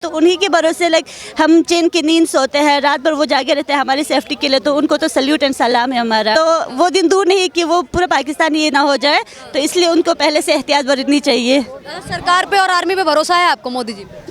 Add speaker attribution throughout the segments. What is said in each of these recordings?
Speaker 1: तो उन्हीं के भरोसे हम चैन की नींद सोते हैं, रात भर वो जागे रहते हैं हमारी सेफ्टी के लिए। तो उनको तो सल्यूट एंड सलाम है हमारा। तो वो दिन दूर नहीं कि वो पूरा पाकिस्तान ये ना हो जाए, तो इसलिए उनको पहले से एहतियात बरतनी चाहिए।
Speaker 2: सरकार पे और आर्मी पे भरोसा है आपको मोदी जी पे?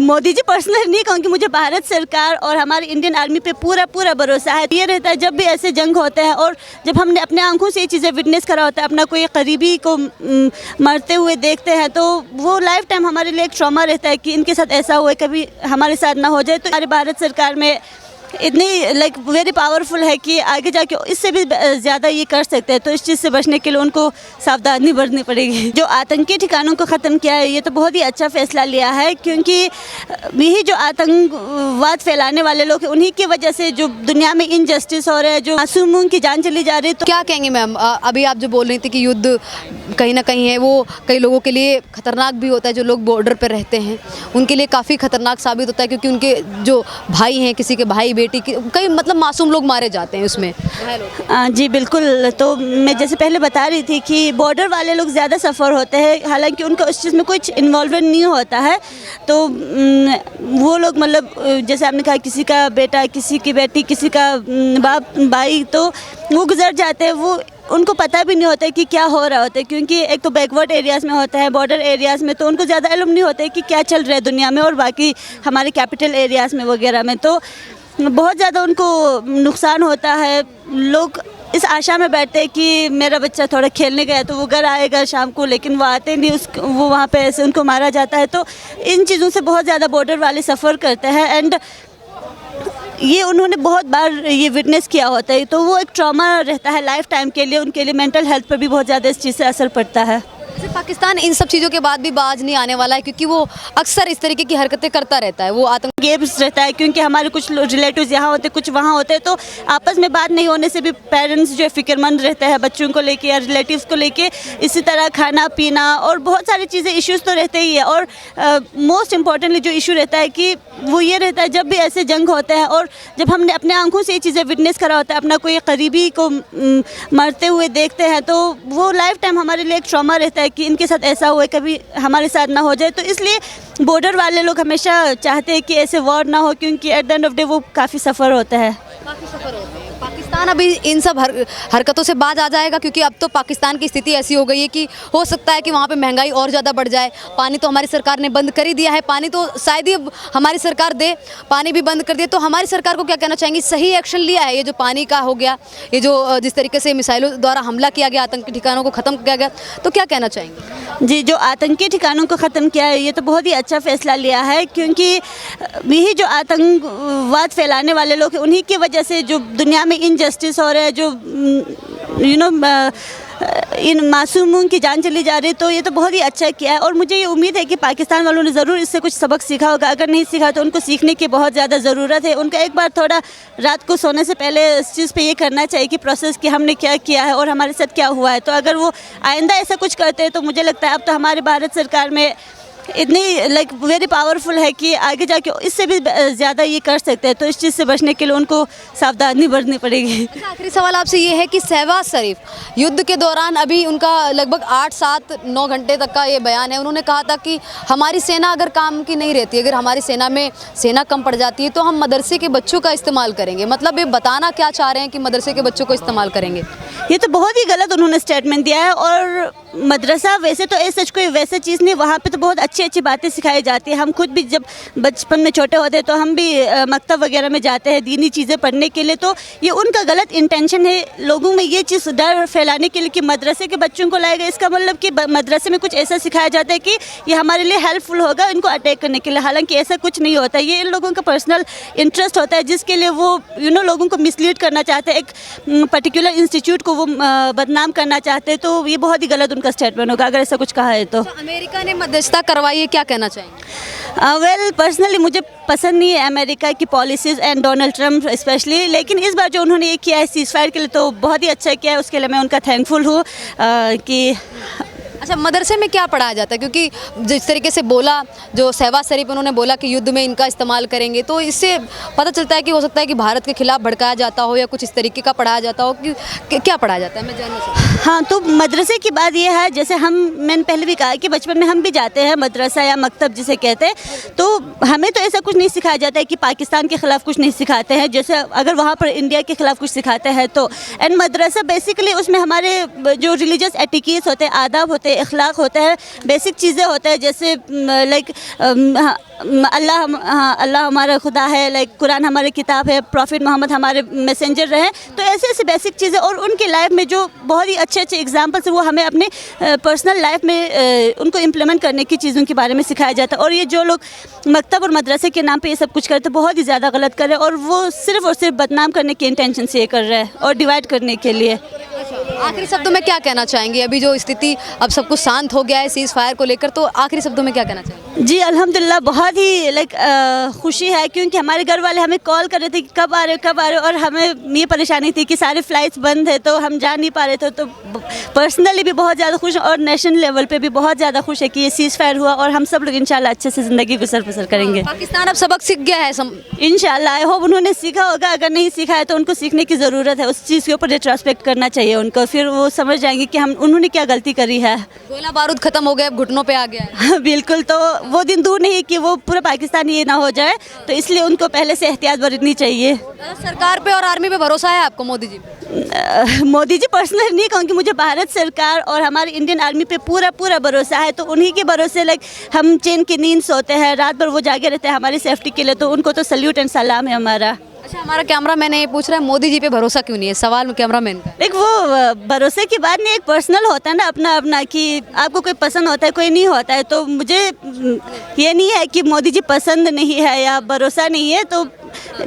Speaker 1: मोदी जी पर्सनली नहीं कहूँगी, मुझे भारत सरकार और हमारी इंडियन आर्मी पे पूरा भरोसा है। ये रहता है जब भी ऐसे जंग होते हैं और जब हमने अपने आंखों से ये चीज़ें विटनेस करा होता है, अपना कोई करीबी को मरते हुए देखते हैं, तो वो लाइफ टाइम हमारे लिए एक ट्रॉमा रहता है कि इनके साथ ऐसा हुआ, कभी हमारे साथ ना हो जाए। तो हमारे भारत सरकार में इतनी वेरी पावरफुल है कि आगे जाके इससे भी ज़्यादा ये कर सकते हैं। तो इस चीज़ से बचने के लिए उनको सावधानी बरतनी पड़ेगी। जो आतंकी ठिकानों को ख़त्म किया है, ये तो बहुत ही अच्छा फैसला लिया है, क्योंकि यही जो आतंकवाद फैलाने वाले लोग हैं, उन्हीं की वजह से जो दुनिया में इनजस्टिस हो रहा है, जो मासूमों की जान चली जा रही है। तो
Speaker 2: क्या कहेंगे मैम, अभी आप जो बोल रही थी कि युद्ध कहीं ना कहीं है वो कई लोगों के लिए ख़तरनाक भी होता है, जो लोग बॉर्डर पर रहते हैं उनके लिए काफ़ी ख़तरनाक साबित होता है, क्योंकि उनके जो भाई हैं, किसी के भाई बेटी कई मासूम लोग मारे जाते हैं उसमें।
Speaker 1: जी बिल्कुल। तो मैं जैसे पहले बता रही थी कि बॉर्डर वाले लोग ज़्यादा सफ़र होते हैं, हालांकि उनका उस चीज़ में कुछ इन्वॉल्वमेंट नहीं होता है। तो वो लोग जैसे आपने कहा, किसी का बेटा, किसी की बेटी, किसी का बाप भाई, तो वो गुजर जाते हैं। वो उनको पता भी नहीं होता है कि क्या हो रहा होता है, क्योंकि एक तो बैकवर्ड एरियाज़ में होता है, बॉर्डर एरियाज़ में, तो उनको ज़्यादा इल्म नहीं होता है कि क्या चल रहा है दुनिया में और बाकी हमारे कैपिटल एरियाज़ में वगैरह में। तो बहुत ज़्यादा उनको नुकसान होता है। लोग इस आशा में बैठते हैं कि मेरा बच्चा थोड़ा खेलने गया तो वो घर आएगा शाम को, लेकिन वो आते नहीं, वो वहाँ पे ऐसे उनको मारा जाता है। तो इन चीज़ों से बहुत ज़्यादा बॉर्डर वाले सफ़र करते हैं एंड ये उन्होंने बहुत बार ये विटनेस किया होता है। तो वो एक ट्रॉमा रहता है लाइफ टाइम के लिए, उनके लिए मेंटल हेल्थ पर भी बहुत ज़्यादा इस चीज़ से असर पड़ता है।
Speaker 2: पाकिस्तान इन सब चीज़ों के बाद भी बाज नहीं आने वाला है, क्योंकि वो अक्सर इस तरीके की हरकतें करता रहता है। वो आतंक
Speaker 1: गेम्स रहता है, क्योंकि हमारे कुछ रिलेटिव्स यहाँ होते, कुछ वहाँ होते हैं, तो आपस में बात नहीं होने से भी पेरेंट्स जो है फिक्रमंद रहते हैं बच्चों को लेके या रिलेटिव्स को लेके। इसी तरह खाना पीना और बहुत सारी चीज़ें इश्यूज़ तो रहते ही है। और मोस्ट इम्पॉर्टेंटली जो इशू रहता है कि वो ये रहता है जब भी ऐसे जंग होते हैं और जब हमने अपने आंखों से ये चीज़ें विटनेस करा होता है, अपना कोई करीबी को मरते हुए देखते हैं, तो वो लाइफ टाइम हमारे लिए एक ट्रॉमा रहता है कि इनके साथ ऐसा हुआ, कभी हमारे साथ ना हो जाए। तो इसलिए बॉर्डर वाले लोग हमेशा चाहते हैं कि ऐसे वॉर ना हो, क्योंकि at the end of day वो काफ़ी सफ़र होता है।
Speaker 2: पाकिस्तान अभी इन सब हरकतों से बाज आ जाएगा, क्योंकि अब तो पाकिस्तान की स्थिति ऐसी हो गई है कि हो सकता है कि वहाँ पे महंगाई और ज़्यादा बढ़ जाए। पानी तो हमारी सरकार ने बंद कर ही दिया है, पानी तो शायद ही हमारी सरकार दे, पानी भी बंद कर दिया। तो हमारी सरकार को क्या कहना चाहेंगे, सही एक्शन लिया है ये जो पानी का हो गया, ये जो जिस तरीके से मिसाइलों द्वारा हमला किया गया, आतंकी ठिकानों को ख़त्म किया गया, तो क्या कहना चाहेंगे?
Speaker 1: जी, जो आतंकी ठिकानों को ख़त्म किया है, ये तो बहुत ही अच्छा फैसला लिया है, क्योंकि यही जो आतंकवाद फैलाने वाले लोग हैं, उन्हीं की वजह से जो दुनिया में इनजस्टिस हो रहा है, जो इन मासूमों की जान चली जा रही है। तो ये तो बहुत ही अच्छा किया है और मुझे ये उम्मीद है कि पाकिस्तान वालों ने ज़रूर इससे कुछ सबक सीखा होगा। अगर नहीं सीखा तो उनको सीखने की बहुत ज़्यादा ज़रूरत है। उनका एक बार थोड़ा रात को सोने से पहले इस चीज़ पे ये करना चाहिए कि प्रोसेस कि हमने क्या किया है और हमारे साथ क्या हुआ है। तो अगर वो आइंदा ऐसा कुछ करते हैं तो मुझे लगता है अब तो हमारे भारत सरकार में इतनी वेरी पावरफुल है कि आगे जाके इससे भी ज़्यादा ये कर सकते हैं। तो इस चीज़ से बचने के लिए उनको सावधानी बरतनी पड़ेगी।
Speaker 2: आखिरी सवाल आपसे ये है कि शहबाज शरीफ युद्ध के दौरान अभी उनका लगभग 8, 7, 9 घंटे तक का ये बयान है, उन्होंने कहा था कि हमारी सेना अगर काम की नहीं रहती, अगर हमारी सेना में सेना कम पड़ जाती है तो हम मदरसे के बच्चों का इस्तेमाल करेंगे। मतलब ये बताना क्या चाह रहे हैं कि मदरसे के बच्चों को इस्तेमाल करेंगे?
Speaker 1: ये तो बहुत ही गलत उन्होंने स्टेटमेंट दिया है। और मदरसा वैसे तो ऐसा कोई वैसा चीज़ नहीं, वहाँ पे तो बहुत अच्छी बातें सिखाई जाती है। हम खुद भी जब बचपन में छोटे होते तो हम भी मकतब वगैरह में जाते हैं दीनी चीज़ें पढ़ने के लिए। तो ये उनका गलत इंटेंशन है लोगों में ये चीज़ डर फैलाने के लिए कि मदरसे के बच्चों को लाएगा। इसका मतलब कि मदरसे में कुछ ऐसा सिखाया जाता है कि ये हमारे लिए हेल्पफुल होगा इनको अटैक करने के लिए, हालांकि ऐसा कुछ नहीं होता। ये इन लोगों का पर्सनल इंटरेस्ट होता है जिसके लिए वो लोगों को मिसलीड करना चाहते हैं, एक पर्टिकुलर इंस्टीट्यूट को वो बदनाम करना चाहते हैं। तो ये बहुत ही गलत उनका स्टेटमेंट होगा अगर ऐसा कुछ कहा है तो।
Speaker 2: अमेरिका ने मध्यस्थता करवाई है, क्या कहना चाहेंगे?
Speaker 1: वेल पर्सनली मुझे पसंद नहीं है अमेरिका की policies and Donald Trump specially, लेकिन इस बार जो उन्होंने ये किया है सीज़ फायर के लिए तो बहुत ही अच्छा किया है। उसके लिए मैं उनका थैंकफुल हूँ कि
Speaker 2: अच्छा, मदरसे में क्या पढ़ाया जाता है? क्योंकि जिस तरीके से बोला, जो शहबाज शरीफ उन्होंने बोला कि युद्ध में इनका इस्तेमाल करेंगे, तो इससे पता चलता है कि हो सकता है कि भारत के खिलाफ भड़काया जाता हो या कुछ इस तरीके का पढ़ाया जाता हो कि क्या पढ़ाया जाता है, मैं जानना चाहती हूँ।
Speaker 1: हाँ, तो मदरसे की बात ये है, जैसे मैंने पहले भी कहा कि बचपन में हम भी जाते हैं मदरसा या मकतब जिसे कहते हैं, तो हमें तो ऐसा कुछ नहीं सिखाया जाता है कि पाकिस्तान के ख़िलाफ़ कुछ नहीं सिखाते हैं। जैसे अगर वहाँ पर इंडिया के ख़िलाफ़ कुछ सिखाते हैं तो एंड मदरसा बेसिकली उसमें हमारे जो रिलीजियस एटिकेट्स होते हैं, आदाब होते हैं, अखलाक होते हैं, बेसिक चीज़ें होते हैं, जैसे लाइक अल्लाह हमारा खुदा है, लाइक कुरान हमारी किताब है, प्रॉफिट मोहम्मद हमारे मैसेंजर रहे, तो ऐसे ऐसे बेसिक चीज़ें और उनके लाइफ में जो बहुत ही अच्छे अच्छे एग्जाम्पल्स है वो हमें अपने पर्सनल लाइफ में उनको इम्प्लीमेंट करने की चीज़ों के बारे में सिखाया जाता है। और ये जो लोग मकतब और मदरसे के नाम पे ये सब कुछ करते हैं बहुत ही ज़्यादा गलत कर रहे हैं और वो सिर्फ बदनाम करने के इंटेंशन से ये कर रहे हैं और डिवाइड करने के लिए।
Speaker 2: आखिरी शब्दों में क्या कहना चाहेंगे? अभी जो स्थिति, अब सब कुछ शांत हो गया है सीज़ फायर को लेकर, तो आखिरी शब्दों में क्या कहना चाहेंगे?
Speaker 1: जी अल्हम्दुलिल्लाह, बहुत ही लाइक खुशी है, क्योंकि हमारे घर वाले हमें कॉल कर रहे थे कि कब आ रहे हो, और हमें ये परेशानी थी कि सारे फ़्लाइट्स बंद है तो हम जा नहीं पा रहे थे। तो पर्सनली भी बहुत ज़्यादा खुश और नेशनल लेवल पे भी बहुत ज़्यादा खुश है कि ये सीज़ फायर हुआ और हम सब लोग इंशाल्लाह अच्छे से ज़िंदगी गुजर बसर करेंगे।
Speaker 2: पाकिस्तान अब सबक सीख गया है
Speaker 1: इंशाल्लाह। आई होप उन्होंने सीखा होगा, अगर नहीं सीखा है तो उनको सीखने की ज़रूरत है, उस चीज़ के ऊपर रिट्रोस्पेक्ट करना चाहिए उनको, फिर वो समझ जाएंगे कि उन्होंने क्या गलती करी है।
Speaker 2: गोला बारूद खत्म हो गया, अब घुटनों पे आ गया है।
Speaker 1: बिल्कुल, तो वो दिन दूर नहीं कि वो पूरा पाकिस्तान ये ना हो जाए, तो इसलिए उनको पहले से एहतियात बरतनी चाहिए।
Speaker 2: सरकार पे और आर्मी पे भरोसा है आपको, मोदी जी?
Speaker 1: मोदी जी पर्सनली नहीं कहूँगी, मुझे भारत सरकार और हमारी इंडियन आर्मी पे पूरा भरोसा है। तो उन्हीं के भरोसे लाइक हम चैन की नींद सोते हैं, रात भर वो जागे रहते हैं हमारी सेफ्टी के लिए, तो उनको तो सल्यूट एंड सलाम है हमारा।
Speaker 2: अच्छा, हमारा कैमरा मैन ये पूछ रहा है मोदी जी पे भरोसा क्यों नहीं है? सवाल कैमरा मैन का।
Speaker 1: एक वो भरोसे की बात नहीं, एक पर्सनल होता है ना अपना अपना, कि आपको कोई पसंद होता है कोई नहीं होता है। तो मुझे ये नहीं है कि मोदी जी पसंद नहीं है या भरोसा नहीं है, तो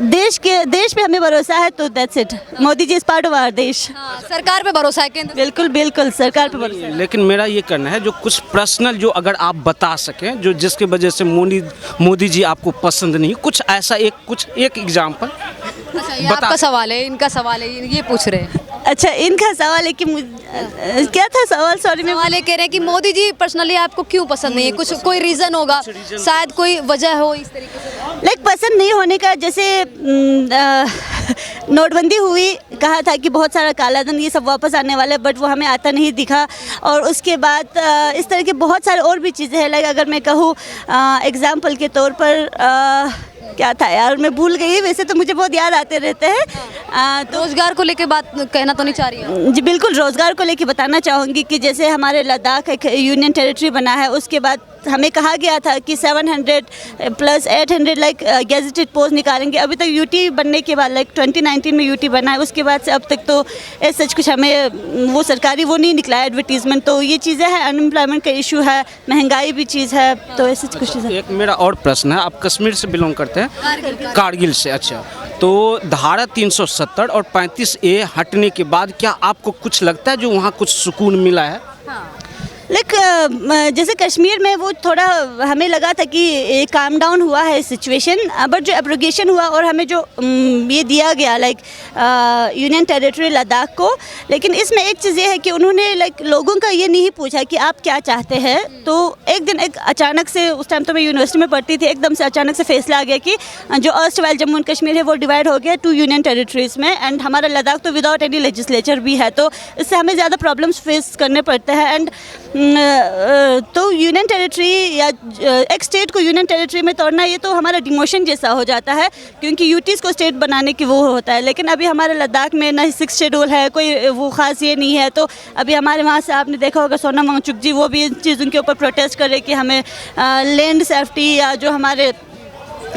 Speaker 1: देश पे हमें भरोसा है, तो that's it. Modi ji is part of our देश।
Speaker 2: सरकार पे भरोसा है केंद्र?
Speaker 1: बिल्कुल सरकार पे भरोसा है।
Speaker 3: लेकिन मेरा ये कहना है जो कुछ पर्सनल जो अगर आप बता सकें जो जिसकी वजह से मोदी जी आपको पसंद नहीं, कुछ ऐसा एक एग्जाम्पल।
Speaker 2: अच्छा, ये आपका सवाल है, इनका सवाल है, ये पूछ रहे हैं।
Speaker 1: अच्छा, इनका सवाल है कि क्या था सवाल? सॉरी, मैं
Speaker 2: सवाल ये कह रहे हैं कि मोदी जी पर्सनली आपको क्यों पसंद नहीं है? कुछ कोई रीज़न होगा, शायद कोई वजह हो इस तरीके से।
Speaker 1: लाइक पसंद नहीं होने का, जैसे नोटबंदी हुई, कहा था कि बहुत सारा काला धन ये सब वापस आने वाला है, बट वो हमें आता नहीं दिखा। और उसके बाद इस तरह के बहुत सारे और भी चीज़ें हैं। लाइक अगर मैं कहूँ एग्जाम्पल के तौर पर क्या था यार, मैं भूल गई, वैसे तो मुझे बहुत याद आते रहते हैं।
Speaker 2: तो रोज़गार को लेके बात कहना तो नहीं चाह रही है?
Speaker 1: जी बिल्कुल, रोज़गार को लेके बताना चाहूँगी कि जैसे हमारे लद्दाख एक यूनियन टेरिटरी बना है, उसके बाद हमें कहा गया था कि 700 प्लस 800 लाइक गेजेटेड पोस्ट निकालेंगे। अभी तक यूटी बनने के बाद, लाइक 2019 में यूटी बना है, उसके बाद से अब तक तो ऐसा कुछ हमें वो सरकारी वो नहीं निकला है एडवर्टीजमेंट। तो ये चीज़ें हैं, अनएम्प्लॉयमेंट का इशू है, महंगाई भी चीज़ है, तो ऐसी कुछ चीज़ें।
Speaker 3: एक मेरा और प्रश्न है, आप कश्मीर से बिलोंग करते हैं? कारगिल से। अच्छा, तो धारा 370 और 35A हटने के बाद क्या आपको कुछ लगता है जो वहाँ कुछ सुकून मिला है?
Speaker 1: लाइक जैसे कश्मीर में वो थोड़ा हमें लगा था कि काम डाउन हुआ है सिचुएशन, बट जो एब्रोगेशन हुआ और हमें जो ये दिया गया लाइक यूनियन टेरिटरी लद्दाख को, लेकिन इसमें एक चीज़ ये है कि उन्होंने लाइक लोगों का ये नहीं पूछा कि आप क्या चाहते हैं। तो एक दिन एक अचानक से, उस टाइम तो मैं यूनिवर्सिटी में पढ़ती थी, एकदम से अचानक से फैसला आ गया कि जो erst while Jammu and Kashmir है वो डिवाइड हो गया 2 यूनियन टेरिटरीज़ में, एंड हमारा लद्दाख तो विदाउट एनी लेजिस्लेचर भी है, तो इससे हमें ज़्यादा प्रॉब्लम्स फेस करने पड़ते हैं। एंड तो यूनियन टेरिटरी या एक स्टेट को यूनियन टेरिटरी में तोड़ना, ये तो हमारा डिमोशन जैसा हो जाता है, क्योंकि यूटीज़ को स्टेट बनाने की वो होता है। लेकिन अभी हमारे लद्दाख में ना 6 शेड्यूल है, कोई वो ख़ास ये नहीं है। तो अभी हमारे वहाँ से आपने देखा होगा सोनम वांगचुक जी, वो भी इन चीज़ों के ऊपर प्रोटेस्ट कर रहे कि हमें लैंड सेफ्टी या जो हमारे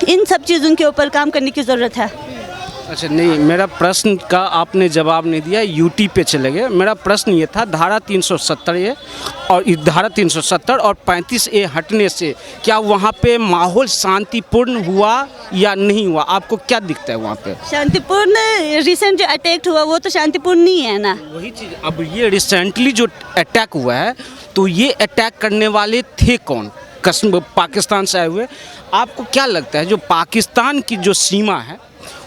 Speaker 1: इन सब चीज़ों के ऊपर काम करने की ज़रूरत है।
Speaker 3: अच्छा, नहीं, मेरा प्रश्न का आपने जवाब नहीं दिया, यूटी पे चले गए। मेरा प्रश्न ये था, धारा 370 और धारा 370 और 35A हटने से क्या वहाँ पे माहौल शांतिपूर्ण हुआ या नहीं हुआ? आपको क्या दिखता है वहाँ पे?
Speaker 1: शांतिपूर्ण, रिसेंट जो अटैक हुआ वो तो शांतिपूर्ण नहीं है ना।
Speaker 3: वही चीज़, अब ये रिसेंटली जो अटैक हुआ है, तो ये अटैक करने वाले थे कौन? पाकिस्तान से आए हुए। आपको क्या लगता है जो पाकिस्तान की जो सीमा है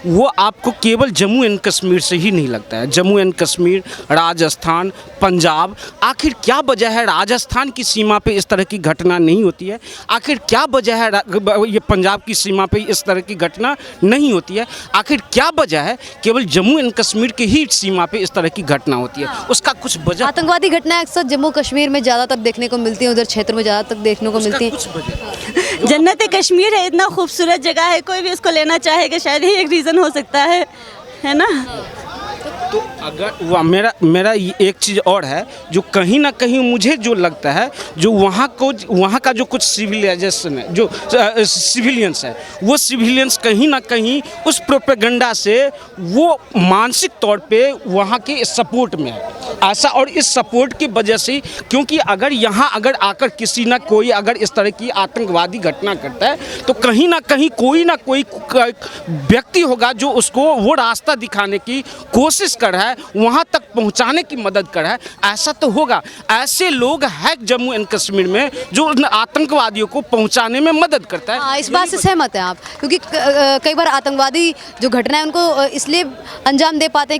Speaker 3: वो आपको केवल जम्मू एंड कश्मीर से ही नहीं लगता है। जम्मू एंड कश्मीर, राजस्थान, पंजाब, आखिर क्या वजह है राजस्थान की सीमा पे इस तरह की घटना नहीं होती है? आखिर क्या वजह है ये पंजाब की सीमा पे इस तरह की घटना नहीं होती है? आखिर क्या वजह है केवल जम्मू एंड कश्मीर की ही सीमा पे इस तरह की घटना होती है? उसका कुछ वजह,
Speaker 2: आतंकवादी घटनाएं अक्सर जम्मू कश्मीर में ज़्यादातर देखने को मिलती हैं, उधर क्षेत्र में ज़्यादातर देखने को मिलती हैं।
Speaker 3: कुछ वजह
Speaker 1: जन्नत कश्मीर है, इतना खूबसूरत जगह है, कोई भी इसको लेना चाहेगा, शायद ही एक रीज़न हो सकता है ना।
Speaker 3: तो अगर मेरा ये एक चीज़ और है जो कहीं ना कहीं मुझे जो लगता है, जो वहाँ का जो कुछ सिविलाइजेशन है, जो सिविलियंस है, वो सिविलियंस कहीं ना कहीं उस प्रोपेगेंडा से वो मानसिक तौर पे वहाँ के सपोर्ट में है ऐसा। और इस सपोर्ट की वजह से, क्योंकि अगर यहाँ अगर आकर किसी ना कोई अगर इस तरह की आतंकवादी घटना करता है तो कहीं ना कहीं कोई ना कोई व्यक्ति होगा जो उसको वो रास्ता दिखाने की कोशिश कर रहा है, वहाँ तक पहुँचाने की मदद कर रहा है। ऐसा तो होगा, ऐसे लोग हैं जम्मू एंड कश्मीर में जो आतंकवादियों को पहुँचाने में मदद करता है।
Speaker 2: हाँ, इस बात से सहमत हैं आप, क्योंकि कई बार आतंकवादी जो घटनाएं उनको इसलिए अंजाम दे पाते हैं